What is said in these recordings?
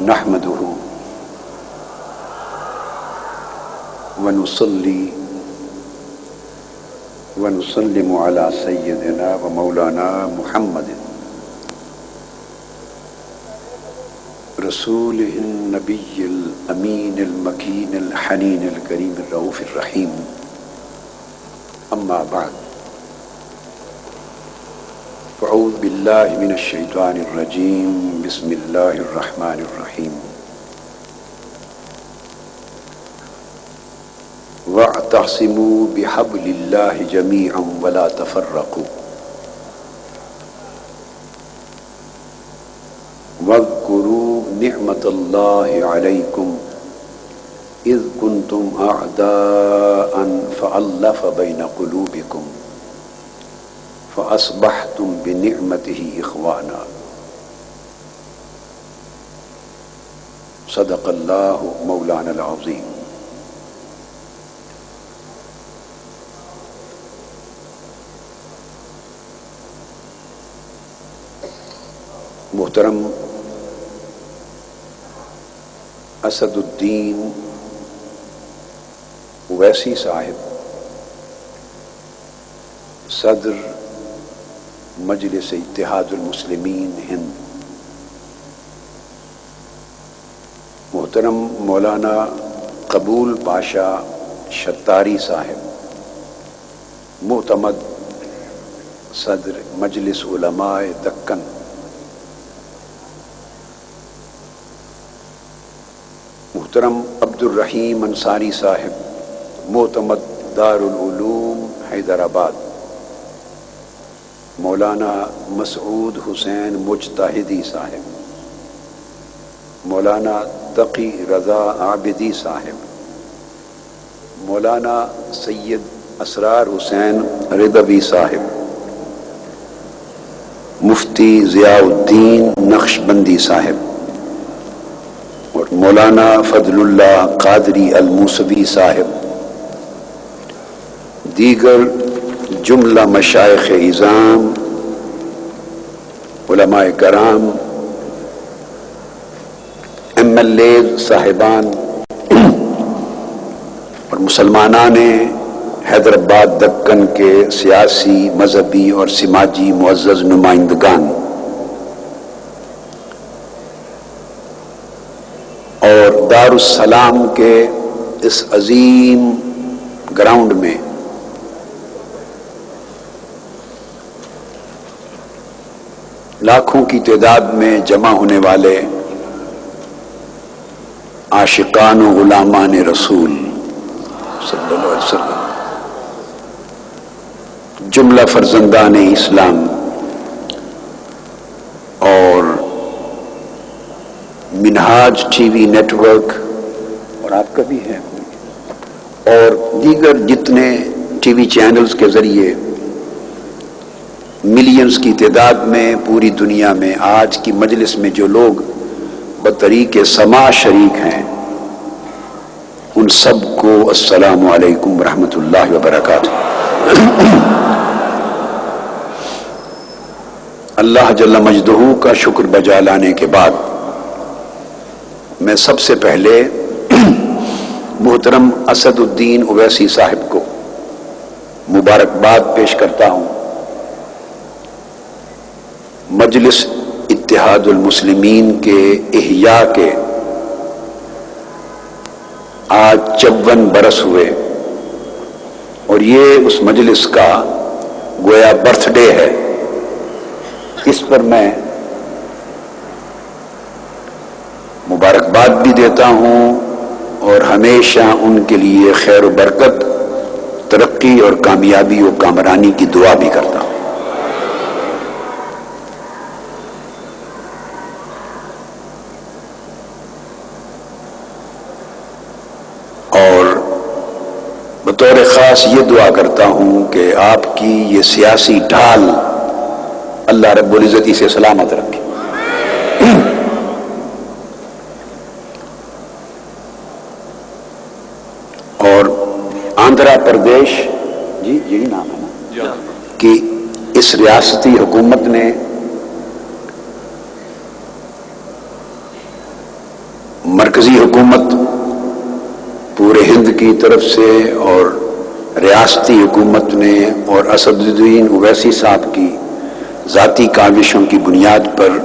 نحمده ونصلي ونسلم على سيدنا ومولانا محمد رسوله النبي الأمين المكين الحنين الكريم الرؤوف الرحيم. أما بعد، فأعوذ بالله من الشيطان الرجيم. بسم الله الرحمن الرحيم. واعتصموا بحبل الله جميعا ولا تفرقوا واذكروا نعمة الله عليكم إذ كنتم أعداء فألف بين قلوبكم فأصبحتم بنعمته إخوانا. صدق الله مولانا العظيم. محترم اسد الدین اویسی صاحب، صدر مجلس اتحاد المسلمین ہند، محترم مولانا قبول پاشا شتاری صاحب، معتمد صدر مجلس علماء دکن، محترم عبد الرحیم انصاری صاحب، معتمد دارالعلوم حیدرآباد، مولانا مسعود حسین مجتہدی صاحب، مولانا تقی رضا عابدی صاحب، مولانا سید اسرار حسین رضوی صاحب، مفتی ضیاء الدین نقشبندی صاحب، اور مولانا فضل اللہ قادری الموسوی صاحب، دیگر جملہ مشائخ اعظام، علماء کرام، ایم ایل اے صاحبان اور مسلمانان حیدرآباد دکن کے سیاسی، مذہبی اور سماجی معزز نمائندگان، اور دارالسلام کے اس عظیم گراؤنڈ میں لاکھوں کی تعداد میں جمع ہونے والے عاشقان و غلامان رسول صلی اللہ علیہ وسلم، جملہ فرزندان اسلام، اور منہاج ٹی وی نیٹ ورک، اور آپ کا بھی ہے، اور دیگر جتنے ٹی وی چینلز کے ذریعے ملینز کی تعداد میں پوری دنیا میں آج کی مجلس میں جو لوگ بطریق سماع شریک ہیں، ان سب کو السلام علیکم ورحمۃ اللہ وبرکاتہ۔ اللہ جل مجدہ کا شکر بجا لانے کے بعد میں سب سے پہلے محترم اسد الدین اویسی صاحب کو مبارکباد پیش کرتا ہوں۔ مجلس اتحاد المسلمین کے احیاء کے آج 54 برس ہوئے، اور یہ اس مجلس کا گویا برتھ ڈے ہے۔ اس پر میں مبارکباد بھی دیتا ہوں اور ہمیشہ ان کے لیے خیر و برکت، ترقی اور کامیابی و کامرانی کی دعا بھی کرتا ہوں۔ اور بطور خاص یہ دعا کرتا ہوں کہ آپ کی یہ سیاسی ڈھال اللہ رب العزت اسے سلامت رکھے۔ اور آندھرا پردیش، جی یہی نام ہے نا، کہ اس ریاستی حکومت نے مرکزی حکومت پورے ہند کی طرف سے اور ریاستی حکومت نے اور اسد الدین اویسی صاحب کی ذاتی کاوشوں کی بنیاد پر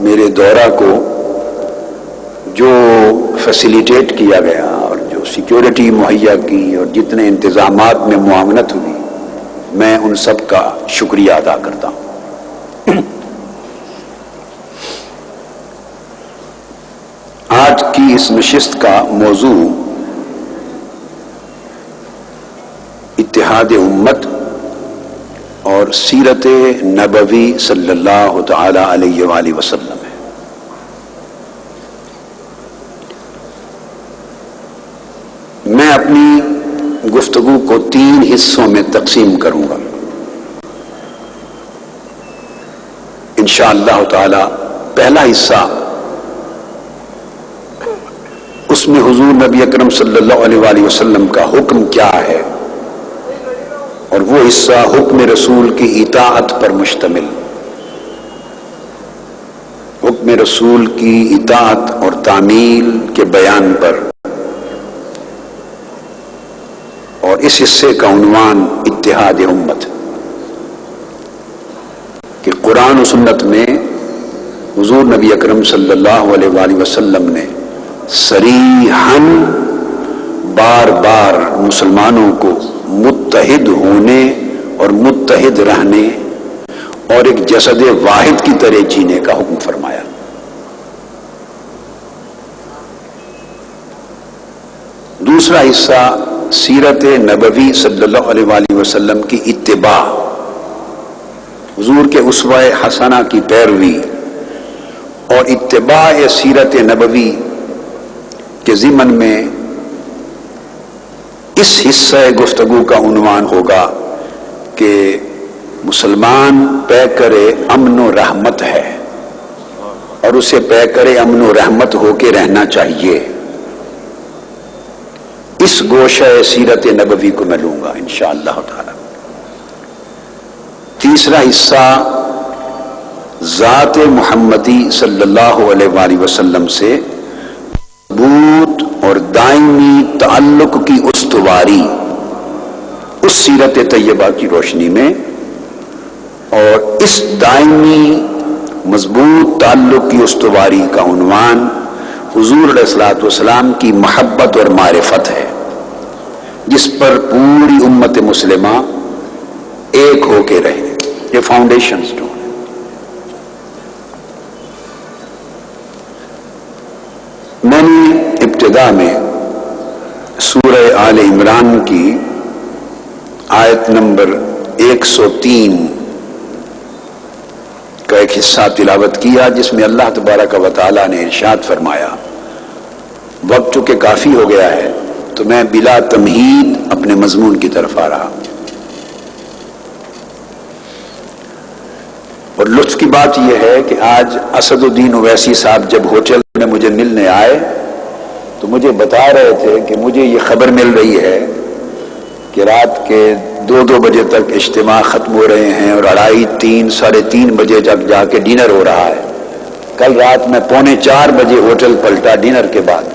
میرے دورہ کو جو فیسیلیٹیٹ کیا گیا اور جو سیکیورٹی مہیا کی اور جتنے انتظامات میں معاونت ہوئی، میں ان سب کا شکریہ ادا کرتا ہوں۔ آج کی اس نشست کا موضوع اتحاد امت اور سیرت نبوی صلی اللہ تعالی علیہ وآلہ وسلم ہے۔ میں اپنی گفتگو کو 3 حصوں میں تقسیم کروں گا انشاءاللہ تعالی۔ پہلا حصہ، اس میں حضور نبی اکرم صلی اللہ علیہ وآلہ وسلم کا حکم کیا ہے، اور وہ حصہ حکم رسول کی اطاعت پر مشتمل، حکم رسول کی اطاعت اور تعمیل کے بیان پر، اور اس حصے کا عنوان اتحاد امت، کہ قرآن و سنت میں حضور نبی اکرم صلی اللہ علیہ وآلہ وسلم نے صریحاً بار بار مسلمانوں کو متحد ہونے اور متحد رہنے اور ایک جسد واحد کی طرح جینے کا حکم فرمایا۔ دوسرا حصہ سیرت نبوی صلی اللہ علیہ وآلہ وسلم کی اتباع، حضور کے اسوہ حسنہ کی پیروی اور اتباع سیرت نبوی کے ضمن میں اس حصہ گفتگو کا عنوان ہوگا کہ مسلمان پیکر امن و رحمت ہے اور اسے پیکر امن و رحمت ہو کے رہنا چاہیے۔ اس گوشہ سیرت نبوی کو میں لوں گا انشاءاللہ تعالی۔ تیسرا حصہ ذات محمدی صلی اللہ علیہ وآلہ وسلم سے مضبوط اور دائمی تعلق کی استواری، اس سیرت طیبہ کی روشنی میں، اور اس دائمی مضبوط تعلق کی استواری کا عنوان حضور علیہ الصلوۃ والسلام کی محبت اور معرفت ہے، جس پر پوری امت مسلمہ ایک ہو کے رہے۔ یہ فاؤنڈیشن سٹون ہے۔ میں نے ابتدا میں سورہ آل عمران کی آیت نمبر 103 کا ایک حصہ تلاوت کیا، جس میں اللہ تبارک و تعالی نے ارشاد فرمایا۔ وقت چونکہ کافی ہو گیا ہے تو میں بلا تمہید اپنے مضمون کی طرف آ رہا ہوں۔ اور لطف کی بات یہ ہے کہ آج اسد الدین اویسی صاحب جب ہوٹل میں مجھے ملنے آئے تو مجھے بتا رہے تھے کہ مجھے یہ خبر مل رہی ہے کہ رات کے 2 بجے تک اجتماع ختم ہو رہے ہیں اور 2:30 3 ساڑھے 3 بجے جب جا کے ڈنر ہو رہا ہے۔ کل رات میں 3:45 بجے ہوٹل پلٹا ڈنر کے بعد،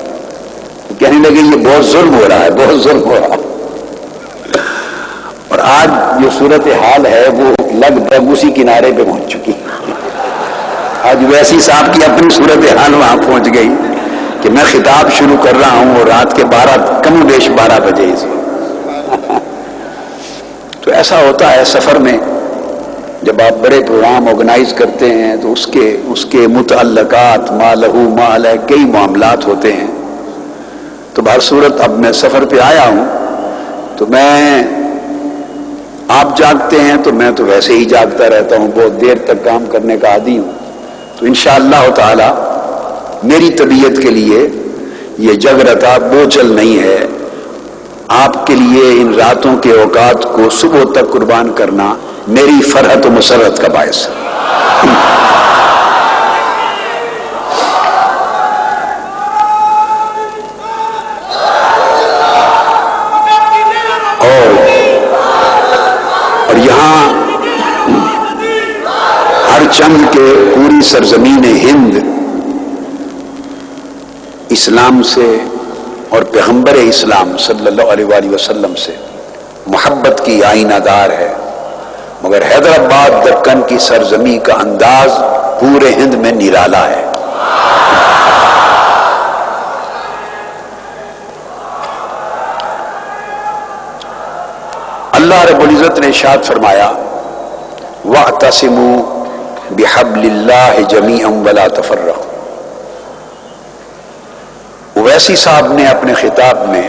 تو کہنے لگے یہ بہت ظلم ہو رہا ہے، بہت ظلم ہو رہا ہے۔ اور آج جو صورتحال ہے وہ لگ بھگ اسی کنارے پہ پہنچ چکی۔ آج ویسی صاحب کی اپنی صورتحال وہاں پہنچ گئی کہ میں خطاب شروع کر رہا ہوں اور رات کے 12 بجے اس وقت۔ تو ایسا ہوتا ہے سفر میں، جب آپ بڑے پروگرام آرگنائز کرتے ہیں تو اس کے متعلقات ما لہو ما علیہ کئی معاملات ہوتے ہیں۔ تو بہر صورت اب میں سفر پہ آیا ہوں، تو آپ جاگتے ہیں تو میں تو ویسے ہی جاگتا رہتا ہوں، بہت دیر تک کام کرنے کا عادی ہوں۔ تو انشاءاللہ تعالی میری طبیعت کے لیے یہ جگرتا بوجھل نہیں ہے۔ آپ کے لیے ان راتوں کے اوقات کو صبح تک قربان کرنا میری فرحت و مسرت کا باعث ہے۔ اور چند کے پوری سرزمین ہند اسلام سے اور پیغمبر اسلام صلی اللہ علیہ وآلہ وسلم سے محبت کی آئینہ دار ہے، مگر حیدرآباد دکن کی سرزمین کا انداز پورے ہند میں نرالا ہے۔ اللہ رب العزت نے ارشاد فرمایا وَاعْتَصِمُوا بِحَبْلِ اللَّهِ جَمِيعًا وَلَا تَفَرَّقُوا۔ اویسی صاحب نے اپنے خطاب میں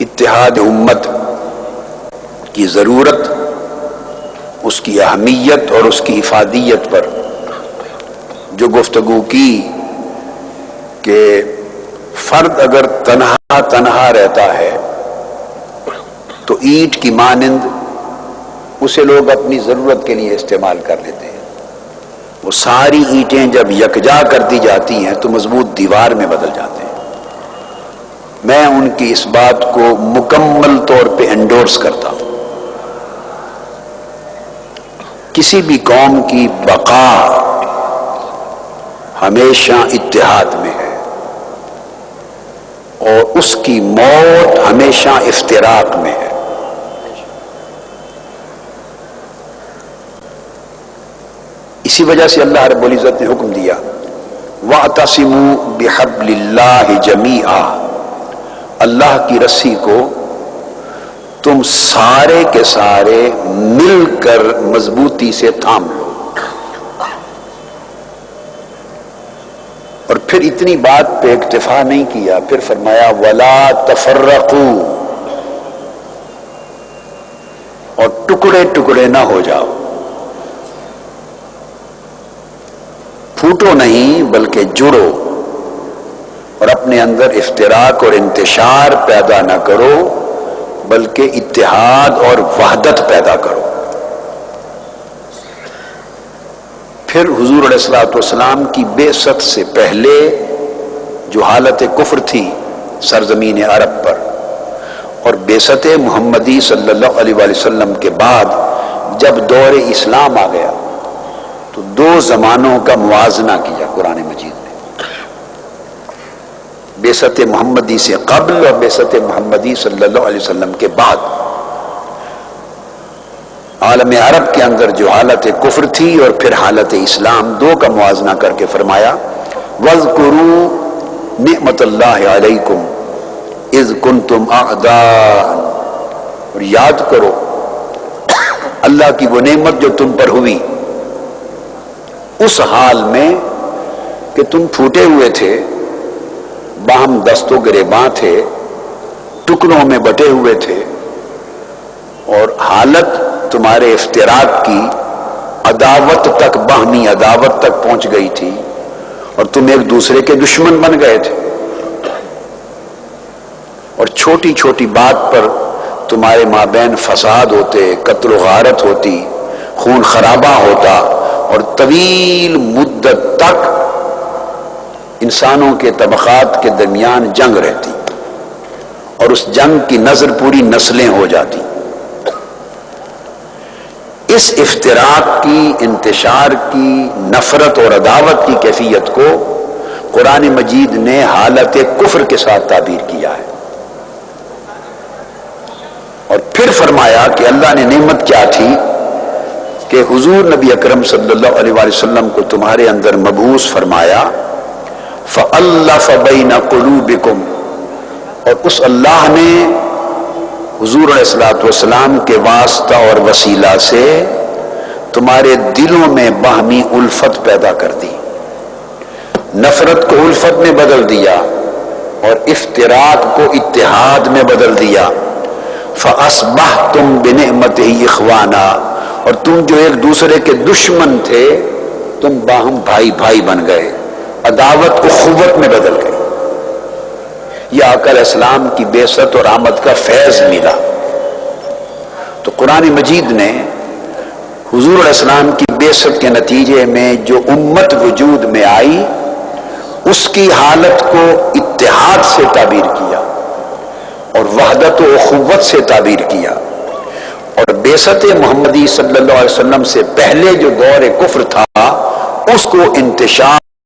اتحاد امت کی ضرورت، اس کی اہمیت اور اس کی افادیت پر جو گفتگو کی کہ فرد اگر تنہا رہتا ہے تو اینٹ کی مانند اسے لوگ اپنی ضرورت کے لیے استعمال کر لیتے ہیں، وہ ساری اینٹیں جب یکجا کر دی جاتی ہیں تو مضبوط دیوار میں بدل جاتے ہیں۔ میں ان کی اس بات کو مکمل طور پہ انڈورس کرتا ہوں۔ کسی بھی قوم کی بقا ہمیشہ اتحاد میں ہے اور اس کی موت ہمیشہ افتراق میں ہے۔ اسی وجہ سے اللہ رب العزت نے حکم دیا وَاعْتَصِمُوا بِحَبْلِ اللَّهِ جَمِيعًا، اللہ کی رسی کو تم سارے کے سارے مل کر مضبوطی سے تھام لو۔ اور پھر اتنی بات پہ اکتفا نہیں کیا، پھر فرمایا وَلَا تَفَرَّقُوا، اور ٹکڑے ٹکڑے نہ ہو جاؤ، پھوٹو نہیں بلکہ جڑو، اور اپنے اندر افتراق اور انتشار پیدا نہ کرو بلکہ اتحاد اور وحدت پیدا کرو۔ پھر حضور علیہ الصلوۃ والسلام کی بعثت سے پہلے جو حالت کفر تھی سرزمین عرب پر، اور بعثت محمدی صلی اللہ علیہ وآلہ وسلم کے بعد جب دور اسلام آ گیا تو دو زمانوں کا موازنہ کیا قرآن مجید نے، بعثت محمدی سے قبل اور بعثت محمدی صلی اللہ علیہ وسلم کے بعد۔ عالم عرب کے اندر جو حالت کفر تھی اور پھر حالت اسلام، دو کا موازنہ کر کے فرمایا وَاذْكُرُوا نِعْمَةَ اللَّهِ عَلَيْكُمْ اِذْ كُنْتُمْ أَعْدَاءً، اور یاد کرو اللہ کی وہ نعمت جو تم پر ہوئی اس حال میں کہ تم پھوٹے ہوئے تھے، باہم دست و گریباں تھے، ٹکڑوں میں بٹے ہوئے تھے، اور حالت تمہارے افتراق کی عداوت تک، باہمی عداوت تک پہنچ گئی تھی، اور تم ایک دوسرے کے دشمن بن گئے تھے، اور چھوٹی چھوٹی بات پر تمہارے مابین فساد ہوتے، قتل و غارت ہوتی، خون خرابہ ہوتا، اور طویل مدت تک انسانوں کے طبقات کے درمیان جنگ رہتی، اور اس جنگ کی نظر پوری نسلیں ہو جاتی۔ اس افتراق کی، انتشار کی، نفرت اور عداوت کی کیفیت کو قرآن مجید نے حالت کفر کے ساتھ تعبیر کیا ہے، اور پھر فرمایا کہ اللہ نے نعمت کیا تھی کہ حضور نبی اکرم صلی اللہ علیہ وآلہ وسلم کو تمہارے اندر مبعوث فرمایا فَأَلَّفَ بَيْنَ قُلُوبِكُمْ، اور اس اللہ نے حضور علیہ الصلوۃ والسلام کے واسطہ اور وسیلہ سے تمہارے دلوں میں باہمی الفت پیدا کر دی، نفرت کو الفت میں بدل دیا اور افتراق کو اتحاد میں بدل دیا۔ فَأَصْبَحْتُمْ بِنِعْمَتِهِ إِخْوَانًا، اور تم جو ایک دوسرے کے دشمن تھے تم باہم بھائی بھائی بن گئے، عداوت کو اخوت میں بدل گئے۔ یہ آقا علیہ السلام کی بعثت اور آمد کا فیض ملا۔ تو قرآن مجید نے حضور علیہ السلام کی بعثت کے نتیجے میں جو امت وجود میں آئی اس کی حالت کو اتحاد سے تعبیر کیا اور وحدت و اخوت سے تعبیر کیا، اور بعثت محمدی صلی اللہ علیہ وسلم سے پہلے جو دور کفر تھا اس کو انتشار